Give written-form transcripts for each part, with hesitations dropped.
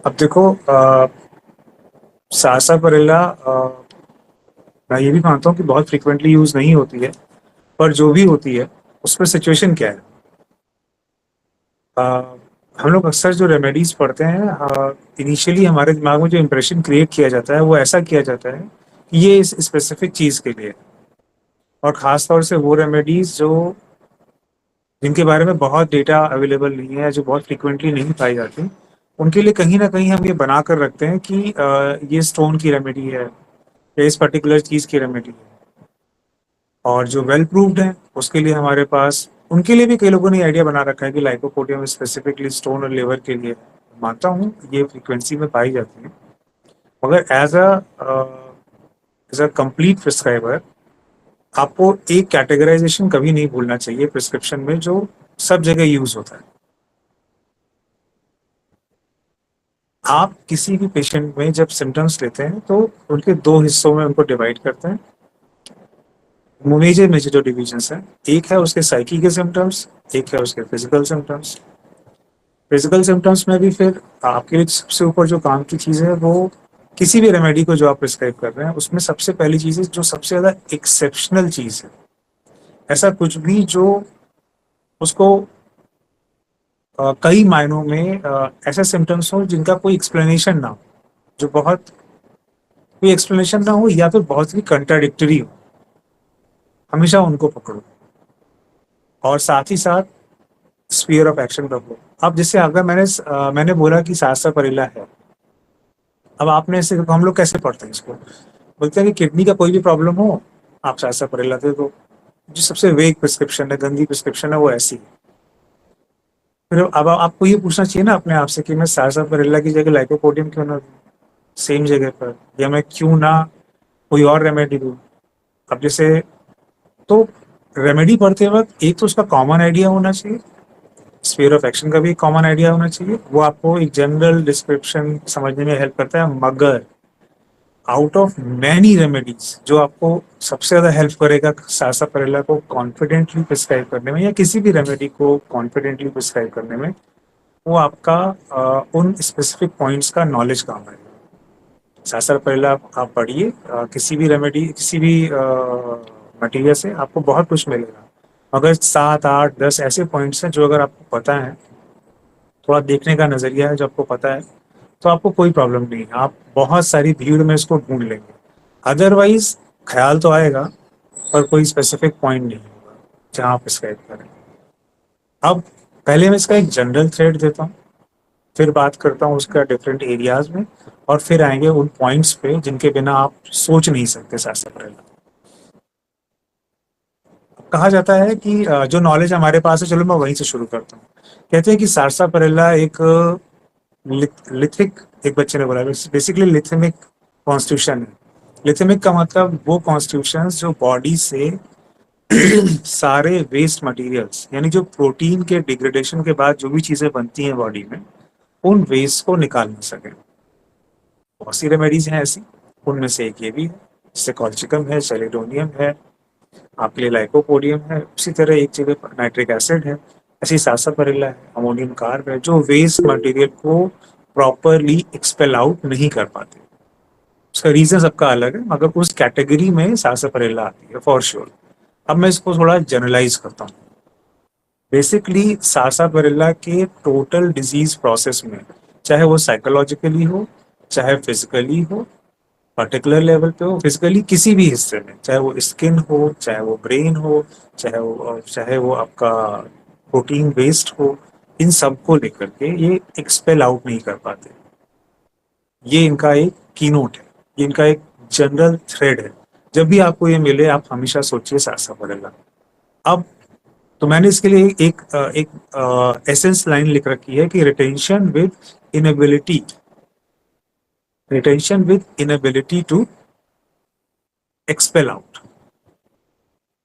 अब देखो, सासापारेला मैं ये भी मानता हूँ कि बहुत फ्रीक्वेंटली यूज नहीं होती है, पर जो भी होती है उसमें सिचुएशन क्या है। अ, हम लोग अक्सर जो रेमेडीज पढ़ते हैं, इनिशियली हमारे दिमाग में जो इम्प्रेशन क्रिएट किया जाता है वो ऐसा किया जाता है कि ये इस स्पेसिफिक चीज के लिए है। और खास तौर से वो रेमेडीज जो जिनके बारे में बहुत डेटा अवेलेबल नहीं है, जो बहुत फ्रीक्वेंटली नहीं पाई जाती, उनके लिए कहीं ना कहीं हम ये बना कर रखते हैं कि ये स्टोन की रेमेडी है या इस पर्टिकुलर चीज की रेमेडी है। और जो वेल प्रूव्ड है उसके लिए हमारे पास, उनके लिए भी कई लोगों ने आइडिया बना रखा है कि लाइकोपोडियम स्पेसिफिकली स्टोन और लिवर के लिए। मानता हूँ ये फ्रीक्वेंसी में पाई जाती है, मगर एज अ कंप्लीट प्रिस्क्राइबर आपको एक कैटेगराइजेशन कभी नहीं भूलना चाहिए प्रिस्क्रिप्शन में, जो सब जगह यूज होता है। आप किसी भी पेशेंट में जब सिम्टम्स लेते हैं तो उनके दो हिस्सों में उनको डिवाइड करते हैं। मेजर मेजर जो डिविजन्स हैं, एक है उसके साइकी के सिम्टम्स, एक है उसके फिजिकल सिम्टम्स। फिजिकल सिम्टम्स में भी फिर आपके लिए सबसे ऊपर जो काम की चीज़ है वो, किसी भी रेमेडी को जो आप प्रिस्क्राइब कर रहे हैं उसमें सबसे पहली चीज़ है, जो सबसे ज़्यादा एक्सेप्शनल चीज़ है, ऐसा कुछ भी जो उसको कई मायनों में ऐसे सिम्टम्स हो जिनका कोई एक्सप्लेनेशन ना हो, जो बहुत कोई एक्सप्लेनेशन ना हो या फिर बहुत ही कंट्राडिक्टरी हो, हमेशा उनको पकड़ो। और साथ ही साथ स्पीयर ऑफ एक्शन रखो। अब जैसे अगर मैंने बोला कि सासापारेला है, अब आपने इसे, हम लोग कैसे पढ़ते हैं इसको, बोलते हैं कि किडनी का कोई भी प्रॉब्लम हो आप सासापारेला दे दो। जो सबसे वेग प्रिस्क्रिप्शन है, गंदी प्रिस्क्रिप्शन है, वो ऐसी है। फिर अब आपको ये पूछना चाहिए ना अपने आप से कि मैं सासापारेला की जगह लाइकोपोडियम क्यों ना दूं सेम जगह पर, या मैं क्यों ना कोई और रेमेडी दूं। अब जैसे, तो रेमेडी पढ़ते वक्त एक तो उसका कॉमन आइडिया होना चाहिए, स्फीयर ऑफ एक्शन का भी कॉमन आइडिया होना चाहिए, वो आपको एक जनरल डिस्क्रिप्शन समझने में हेल्प करता है। मगर आउट ऑफ मैनी रेमेडीज जो आपको सबसे ज्यादा हेल्प करेगा सासापारेला को कॉन्फिडेंटली प्रिस्क्राइब करने में, या किसी भी रेमेडी को कॉन्फिडेंटली प्रिस्क्राइब करने में, वो आपका उन स्पेसिफिक पॉइंट्स का नॉलेज काम है। सासापारेला आप पढ़िए, किसी भी रेमेडी, किसी भी मटेरियल से आपको बहुत कुछ मिलेगा, मगर 7 8 10 ऐसे पॉइंट्स हैं जो अगर आपको पता है, थोड़ा देखने का नजरिया है जो आपको पता है, तो आपको कोई प्रॉब्लम नहीं है, आप बहुत सारी भीड़ में इसको ढूंढ लेंगे। अदरवाइज ख्याल तो आएगा, पर कोई स्पेसिफिक पॉइंट नहीं होगा जहाँ आप स्क्राइब करें। अब पहले मैं इसका एक जनरल थ्रेड देता हूँ, फिर बात करता हूँ उसका डिफरेंट एरियाज में, और फिर आएंगे उन पॉइंट्स पे जिनके बिना आप सोच नहीं सकते सासापारेला। कहा जाता है कि जो नॉलेज हमारे पास है, चलो मैं वहीं से शुरू करता हूँ। कहते हैं कि सासापारेला एक लिथिक, एक बच्चे ने बोला, बेसिकली लिथेमिक कॉन्स्टिट्यूशन है। लिथेमिक का मतलब वो कॉन्स्टिट्यूशन जो बॉडी से सारे वेस्ट मटेरियल्स, यानी जो प्रोटीन के डिग्रेडेशन के बाद जो भी चीजें बनती हैं बॉडी में, उन वेस्ट को निकाल ना सके। बहुत सी रेमेडीज हैं ऐसी, उनमें से एक ये भी है, जैसे कॉल्चिकम है, सेलेडोनियम है, आपके लिए लाइकोपोडियम है, उसी तरह एक जगह पर नाइट्रिक एसिड है, ऐसी सासापारेला है, अमोनियम कार्ब है, जो वेस्ट मटेरियल को प्रॉपरली एक्सपेल आउट नहीं कर पाते। उसका रीजन सबका अलग है, मगर उस कैटेगरी में सासापारेला आती है फॉर श्योर। अब मैं इसको थोड़ा जनरलाइज करता हूँ। बेसिकली सासापारेला के टोटल डिजीज प्रोसेस में, चाहे वो साइकोलॉजिकली हो, चाहे फिजिकली हो, पर्टिकुलर लेवल पे हो, फिजिकली किसी भी हिस्से में, चाहे वो स्किन हो, चाहे वो ब्रेन हो, चाहे वो आपका प्रोटीन वेस्ट हो, इन सब को लेकर के ये एक्सपेल आउट नहीं कर पाते। ये इनका एक कीनोट है, ये इनका एक जनरल थ्रेड है। जब भी आपको ये मिले आप हमेशा सोचिए सासापारेला। अब तो मैंने इसके लिए एक एसेंस लाइन लिख रखी है कि inability retention with inability to expel out,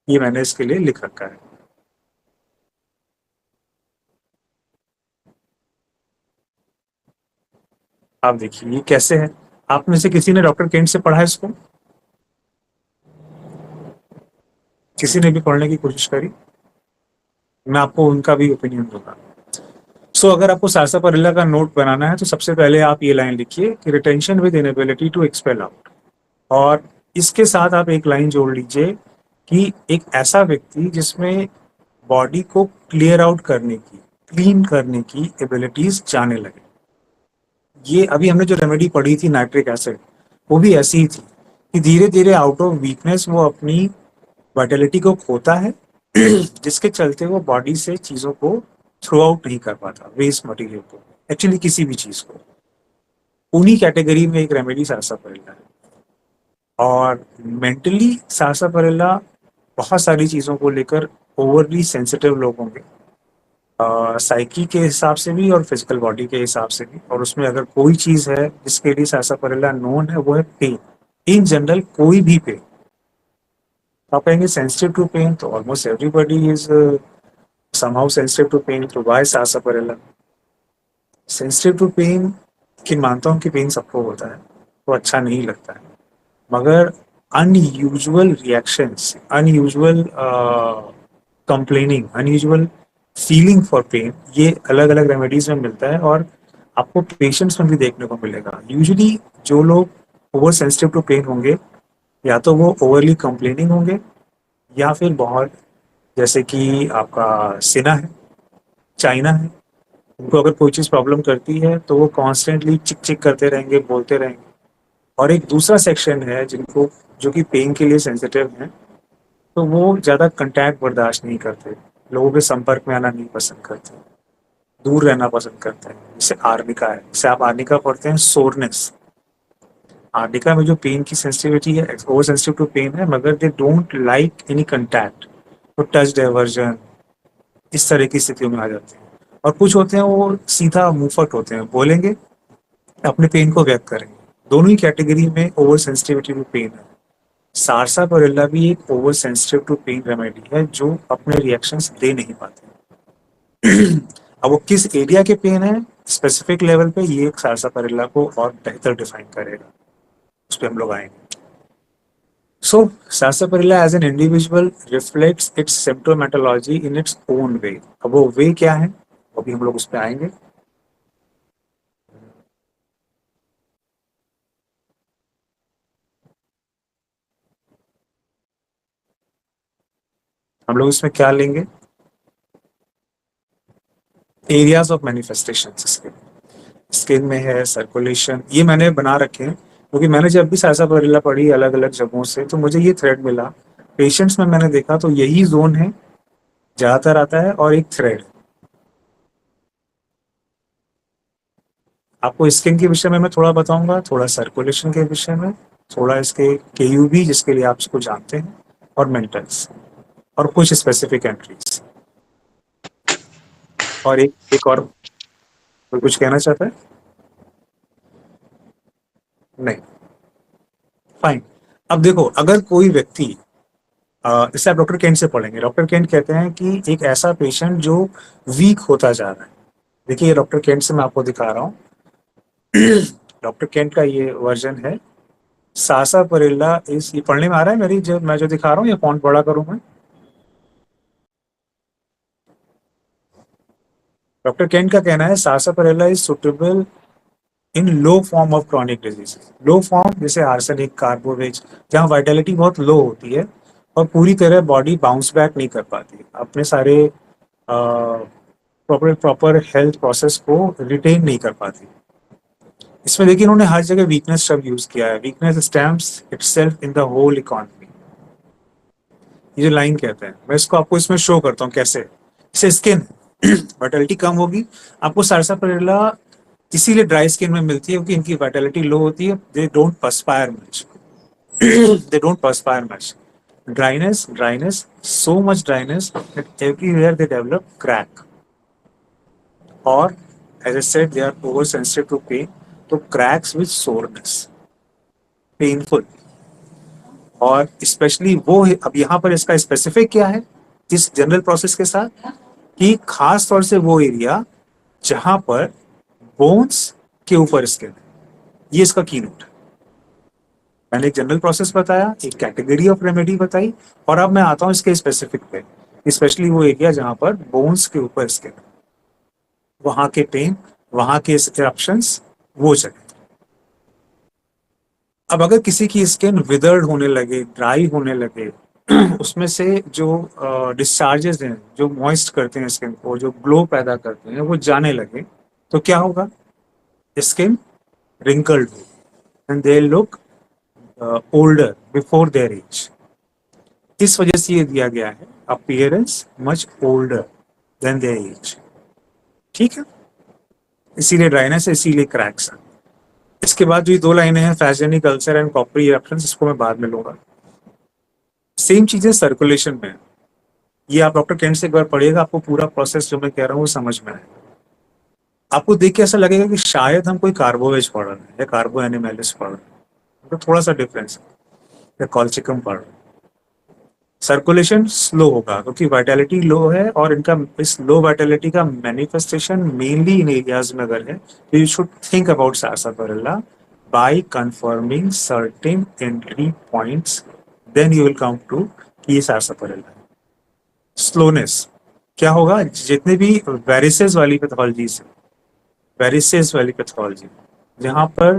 ये मैंने इसके लिए लिख रखा है। आप देखिए ये कैसे है। आप में से किसी ने डॉक्टर केंट से पढ़ा है इसको? किसी ने भी पढ़ने की कोशिश करी? मैं आपको उनका भी ओपिनियन दूंगा। सो अगर आपको सारसापारिल्ला का नोट बनाना है तो सबसे पहले आप ये लाइन लिखिए कि retention with inability to expel out. और इसके साथ आप एक लाइन जोड़ लीजिए कि एक ऐसा व्यक्ति जिसमें बॉडी को क्लियर आउट करने की, क्लीन करने की एबिलिटीज जाने लगे। ये अभी हमने जो रेमेडी पढ़ी थी नाइट्रिक एसिड, वो भी ऐसी ही थी कि धीरे धीरे आउट ऑफ वीकनेस वो अपनी वाइटलिटी को खोता है जिसके चलते वो बॉडी से चीजों को थ्रो आउट नहीं कर पाता, वेस्ट मटेरियल को, एक्चुअली किसी भी चीज को। उन्हीं कैटेगरी में एक रेमेडी सारसापारिल्ला है। और मेंटली सारसापारिल्ला बहुत सारी चीजों को लेकर ओवरली सेंसिटिव लोग होंगे, साइकी के हिसाब से भी और फिजिकल बॉडी के हिसाब से भी। और उसमें अगर कोई चीज है जिसके लिए सारसापारिल्ला नोन है वो है पेन। इन जनरल कोई भी पेन, आप कहेंगे सेंसिटिव टू पेन, तो almost everybody is somehow sensitive to pain, तो why sarsaparilla? Sensitive to pain कि मानता हूँ कि पेन सबको होता है, तो अच्छा नहीं लगता है, मगर unusual reactions, unusual complaining, unusual feeling for pain, ये अलग अलग रेमेडीज में मिलता है और आपको पेशेंट्स में भी देखने को मिलेगा। यूजुअली जो लोग ओवर सेंसिटिव टू पेन होंगे, या तो वो ओवरली कंप्लेनिंग होंगे, या फिर बहुत, जैसे कि आपका सिना है, चाइना है, उनको अगर कोई चीज़ प्रॉब्लम करती है तो वो कॉन्स्टेंटली चिक चिक करते रहेंगे, बोलते रहेंगे। और एक दूसरा सेक्शन है जिनको, जो कि पेन के लिए सेंसिटिव हैं, तो वो ज़्यादा कंटैक्ट बर्दाश्त नहीं करते, लोगों के संपर्क में आना नहीं पसंद करते, दूर रहना पसंद करते हैं। जैसे आर्निका है, जैसे आप आर्निका पढ़ते हैं, सोरनेस। आर्निका में जो पेन की सेंसिटिविटी है, ओवर सेंसिटिव टू पेन है, मगर they don't like any contact, तो टच डाइवर्जन, इस तरह की स्थितियों में आ जाते हैं। और कुछ होते हैं वो सीधा मुंहफट होते हैं, बोलेंगे, अपने पेन को व्यक्त करेंगे। दोनों ही कैटेगरी में ओवर सेंसिटिविटी टू पेन है। सारसापारिल्ला भी एक over sensitive to pain remedy है जो अपने रिएक्शंस दे नहीं पाते। अब वो किस एरिया के पेन है स्पेसिफिक लेवल पे, ये सारसापारिल्ला को और बेहतर डिफाइन करेगा, उस पर हम लोग आएंगे। So sarsaparilla as an individual reflects its symptomatology in its own way. अब वो वे क्या है, अभी हम लोग उस पर आएंगे। हम लोग इसमें क्या लेंगे, एरियाज ऑफ मैनिफेस्टेशन। स्किन में है, सर्कुलेशन, ये मैंने बना रखे हैं क्योंकि मैंने जब भी सारसापारिल्ला पढ़ी अलग अलग जगहों से, तो मुझे ये थ्रेड मिला। पेशेंट्स में मैंने देखा तो यही जोन है ज्यादातर आता है, और एक थ्रेड। आपको स्किन के विषय में मैं थोड़ा बताऊंगा, थोड़ा सर्कुलेशन के विषय में, थोड़ा इसके केयूबी जिसके लिए आप इसको जानते हैं, और मेंटल्स, और कुछ स्पेसिफिक एंट्रीज। और एक और कोई कुछ कहना चाहता है? नहीं, फाइन। अब देखो, अगर कोई व्यक्ति, इससे आप डॉक्टर केंट से पढ़ेंगे, डॉक्टर केंट कहते हैं कि एक ऐसा पेशेंट जो वीक होता जा रहा है। देखिए, ये डॉक्टर केंट से मैं आपको दिखा रहा हूँ। डॉक्टर केंट का ये वर्जन है। सारसापारिल्ला इस, ये पढ़ने में आ रहा है मेरी, जो मैं जो दिखा रहा हूँ, ये फॉन्ट बड़ा करूँ मैं? डॉक्टर केंट का कहना है sarsaparilla is suitable in low form of chronic disease. Low form जैसे आर्सेनिक, कार्बोवेज, जहाँ वाइटलिटी बहुत लो होती है और पूरी तरह बॉडी बाउंस बैक नहीं कर पाती, अपने सारे प्रॉपर प्रॉपर हेल्थ प्रोसेस को रिटेन नहीं कर पाती। इसमें देखिए इन्होंने हर जगह वीकनेस शब्द यूज किया है। Weakness stamps itself in the whole economy, ये जो लाइन कहते हैं, मैं इसको आपको इसमें शो करता हूँ कैसे। इससे स्किन वाइटलिटी कम होगी। आपको सारसापारिल्ला इसीलिए ड्राई स्किन में मिलती है क्योंकि इनकी वाइटलिटी लो होती है, they don't perspire much. They don't perspire much. Dryness, so much dryness that everywhere they develop crack, or as I said, they are oversensitive to pain, तो cracks with soreness, painful। और specially वो है, अब यहाँ पर इसका specific क्या है इस जनरल प्रोसेस के साथ, कि खास तौर से वो एरिया जहां पर बोन्स के ऊपर स्किन है, ये इसका की नोट है। मैंने एक जनरल प्रोसेस बताया, एक कैटेगरी ऑफ रेमेडी बताई, और अब मैं आता हूँ इसके स्पेसिफिक पे, स्पेशली वो एरिया जहां पर बोन्स के ऊपर स्किन है। वहां के पेन, वहां के इरप्शंस, वो जगह। अब अगर किसी की स्किन विदर्ड होने लगे, ड्राई होने लगे, उसमें से जो डिस्चार्जेस हैं, जो मॉइस्ट करते हैं स्किन को, जो ग्लो पैदा करते हैं, वो जाने लगे, तो क्या होगा? Skin wrinkled and they look older before their age. इस वजह से ये दिया गया है, appearance much older than their age. ठीक है, इसीलिए ड्राइनेस है, इसीलिए क्रैक्स है। इसके बाद जो ये दो लाइनें हैं, फैशनिक अल्सर एंड कॉपरी इरप्शंस, इसको मैं बाद में लूंगा। सेम चीजें सर्कुलेशन में है। ये आप डॉक्टर केंट से एक बार पढ़िएगा, आपको पूरा प्रोसेस जो मैं कह रहा हूँ वो समझ में आएगा। आपको देख के ऐसा लगेगा कि शायद हम कोई कार्बोवेज पढ़ रहे हैं या कार्बो एनिमेलिस पढ़ रहे हैं, तो थोड़ा सा डिफरेंस है, या कॉल्चिकम पढ़ रहे हैं। सर्कुलेशन स्लो होगा क्योंकि वाइटैलिटी लो है, और इनका इस लो वाइटैलिटी का मैनिफेस्टेशन मेनली इन एरियाज में अगर है, तो you should think about sarsaparilla by confirming certain entry points, then you will come to कि ये सार्सापारिल्ला है। स्लोनेस क्या होगा? जितने भी वेरिसेस वाली पैथोलॉजीज है, वेरिसेस वाली पैथोलॉजी जहाँ पर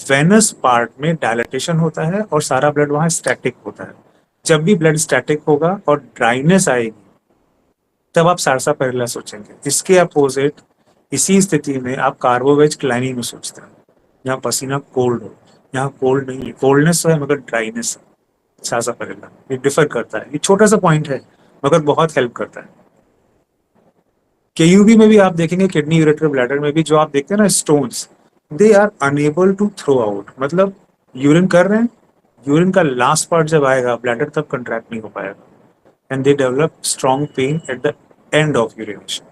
वेनस पार्ट में डायलेटेशन होता है और सारा ब्लड वहाँ स्टैटिक होता है, जब भी ब्लड स्टैटिक होगा और ड्राइनेस आएगी, तब आप सार्सापारिल्ला सोचेंगे। इसके अपोजिट इसी स्थिति में आप कार्बोवेज क्लाइनी में सोचते हैं, यहाँ पसीना कोल्ड हो। यहाँ कोल्ड नहीं है, कोल्डनेस है मगर ड्राइनेस है। सार्सापारिल्ला ये डिफर करता है, ये छोटा सा पॉइंट है मगर बहुत हेल्प करता है। केयूबी में भी आप देखेंगे, किडनी यूरेटर ब्लैडर में भी जो आप देखते हैं ना stones, they are unable to throw out, मतलब यूरिन कर रहे हैं, यूरिन का लास्ट पार्ट जब आएगा ब्लैडर तब कंट्रैक्ट नहीं हो पाएगा, and they develop strong pen at the end of urination.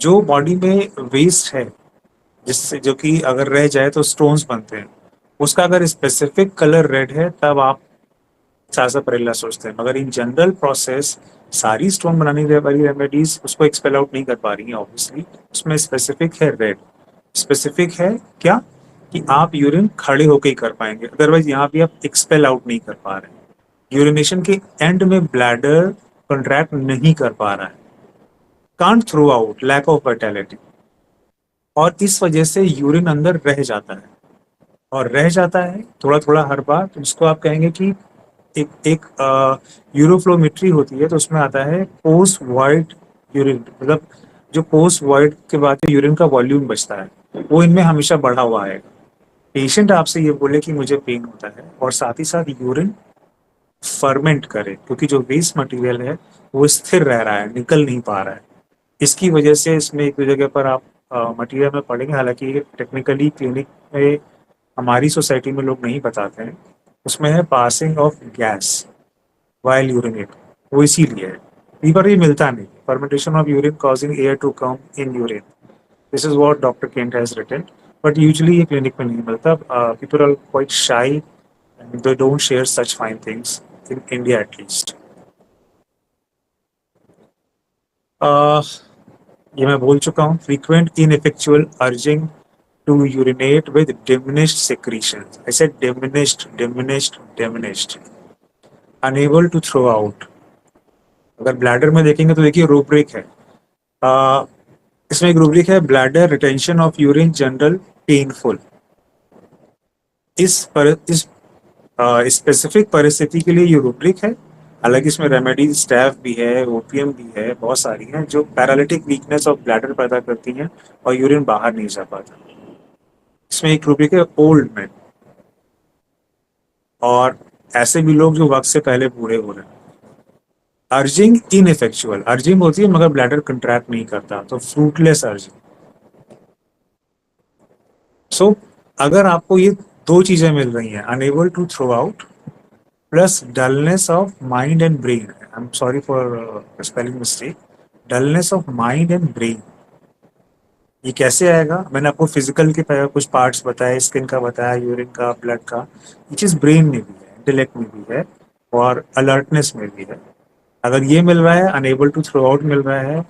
जो बॉडी में वेस्ट है, जिससे जो कि अगर रह जाए तो स्टोन्स बनते हैं, उसका अगर स्पेसिफिक कलर रेड है तब आप सार्सापारिल्ला सोचते हैं। मगर इन जनरल प्रोसेस सारी स्टोन बनाने वाली रेमेडीज उसको एक्सपेल आउट नहीं कर पा रही हैं ऑब्वियसली। उसमें स्पेसिफिक है रेड, स्पेसिफिक है क्या कि आप यूरिन खड़े होकर ही कर पाएंगे, अदरवाइज यहाँ भी आप एक्सपेल आउट नहीं कर पा रहे हैं। यूरिनेशन के एंड में ब्लैडर कंट्रैक्ट नहीं कर पा रहा है, can't throw out, lack of vitality, और इस वजह से यूरिन अंदर रह जाता है, और रह जाता है थोड़ा थोड़ा हर बार, तो इसको आप कहेंगे कि एक एक यूरोफ्लोमेट्री होती है, तो उसमें आता है पोस्ट वाइड यूरिन, मतलब जो पोस्ट वाइड के बाद जो यूरिन का वॉल्यूम बचता है वो इनमें हमेशा बढ़ा हुआ है। पेशेंट आपसे ये बोले कि मुझे पेन होता है और साथ ही साथ यूरिन फर्मेंट करे, क्योंकि जो वेस्ट मटेरियल है वो स्थिर रह रहा है, निकल नहीं पा रहा है। इसकी वजह से इसमें एक जगह पर आप मटेरियल में पढ़ेंगे, हालांकि टेक्निकली क्लिनिक में हमारी सोसाइटी में लोग नहीं बताते हैं, उसमें है passing of gas while urinate, वो इसीलिए है। पर ये मिलता नहीं, fermentation of urine causing air to come in urine, this is what doctor Kent has written, but usually ये क्लिनिक में नहीं मिलता। People are quite shy and they don't share such fine things in India at least. ये मैं बोल चुका हूँ, frequent ineffectual urging to urinate with diminished secretions. I said diminished, diminished, diminished. Unable to throw out. अगर bladder में देखेंगे तो देखिए रूब्रिक है, आ, इसमें एक रूब्रिक है, bladder retention of urine general painful. इस स्पेसिफिक परिस्थिति के लिए ये रूब्रिक है। हालांकि इसमें रेमेडी स्टैफ भी है, ओपीएम भी है, बहुत सारी हैं जो पैरालिटिक वीकनेस ऑफ ब्लैडर पैदा करती हैं और यूरिन बाहर नहीं जा पाता। इसमें एक रूब्रिक है ओल्ड मैन, और ऐसे भी लोग जो वक्त से पहले बूढ़े हो रहे हैं। अर्जिंग इनइफेक्चुअल, अर्जिंग होती है मगर ब्लैडर कंट्रैक्ट नहीं करता, तो फ्रूटलेस अर्जिंग। सो अगर आपको ये दो चीजें मिल रही हैं, unable to throw out plus dullness of mind and brain, I am sorry for spelling mistake, dullness of mind and brain, ये कैसे आएगा? मैंने आपको फिजिकल के कुछ पार्ट्स बताए, स्किन का बताया, यूरिन का, ब्लड का, ये चीज ब्रेन में भी है, इंटेलेक्ट में भी है, और अलर्टनेस में भी है। अगर ये मिल रहा है, अनेबल टू थ्रो आउट मिल रहा है,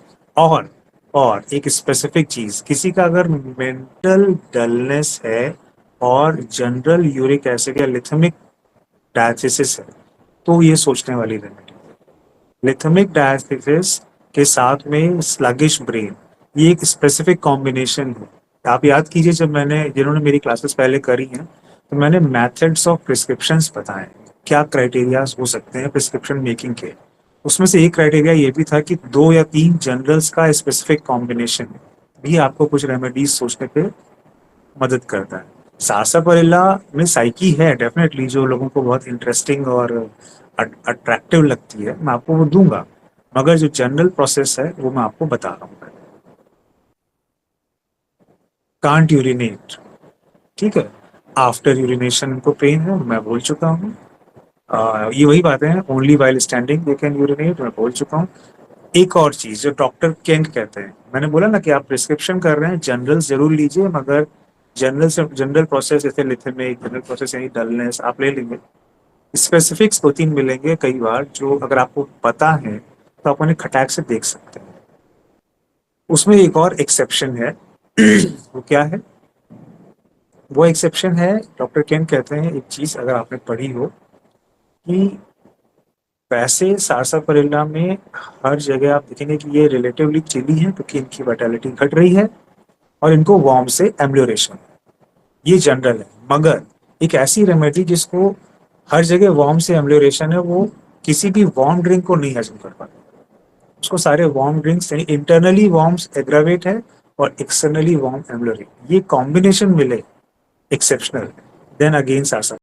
और एक स्पेसिफिक चीज, किसी का अगर मेंटल डलनेस है और जनरल यूरिक एसिड या लिथमिक डायथिसिस है, तो ये सोचने वाली रेमेडी। लिथमिक डायथिसिस के साथ में स्लगिश ब्रेन, ये एक स्पेसिफिक कॉम्बिनेशन है। आप याद कीजिए, जब मैंने जिन्होंने मेरी क्लासेस पहले करी हैं, तो मैंने मेथड्स ऑफ प्रिस्क्रिप्शंस बताए, क्या क्राइटेरियाज हो सकते हैं प्रिस्क्रिप्शन मेकिंग के। उसमें से एक क्राइटेरिया ये भी था कि 2 या 3 जनरल्स का स्पेसिफिक कॉम्बिनेशन भी आपको कुछ रेमेडीज सोचने पे मदद करता है। सारसापारेला में साइकी है डेफिनेटली, जो लोगों को बहुत इंटरेस्टिंग और अट्रैक्टिव लगती है, मैं आपको वो दूंगा। मगर जो जनरल प्रोसेस है वो मैं आपको बता रहा हूँ। कांट यूरिनेट, ठीक है। आफ्टर यूरिनेशन को पेन है, मैं बोल चुका हूँ। ये वही बातें हैं, only while standing they can urinate, मैं बोल चुका हूँ। एक और चीज जो डॉक्टर केंट कहते हैं, मैंने बोला ना कि आप प्रिस्क्रिप्शन कर रहे हैं, जनरल जरूर लीजिए, मगर जनरल से जनरल प्रोसेस जैसे लिथेमिक जनरल प्रोसेस यानी डलनेस आप ले लेंगे। स्पेसिफिक्स 2-3 मिलेंगे कई बार, जो अगर आपको पता है तो आप उन्हें खटाक से देख सकते हैं। उसमें एक और एक्सेप्शन है वो क्या है? वो एक्सेप्शन है, डॉक्टर केन कहते हैं एक चीज अगर आपने पढ़ी हो, कि वैसे सारसापारेला में हर जगह आप देखेंगे कि ये रिलेटिवली चिली है क्योंकि इनकी वाइटैलिटी घट रही है और इनको वार्म से एम्ब्लोरेशन, ये जनरल है। मगर एक ऐसी रेमेडी जिसको हर जगह वार्म से एम्ब्लोरेशन है, वो किसी भी वार्म ड्रिंक को नहीं हजम कर पाता। उसको सारे वार्म ड्रिंक्स यानी इंटरनली वार्म एग्रावेट है और एक्सटर्नली वार्म एम्ब्लोरेट, ये कॉम्बिनेशन मिले एक्सेप्शनल, देन अगेन सारसा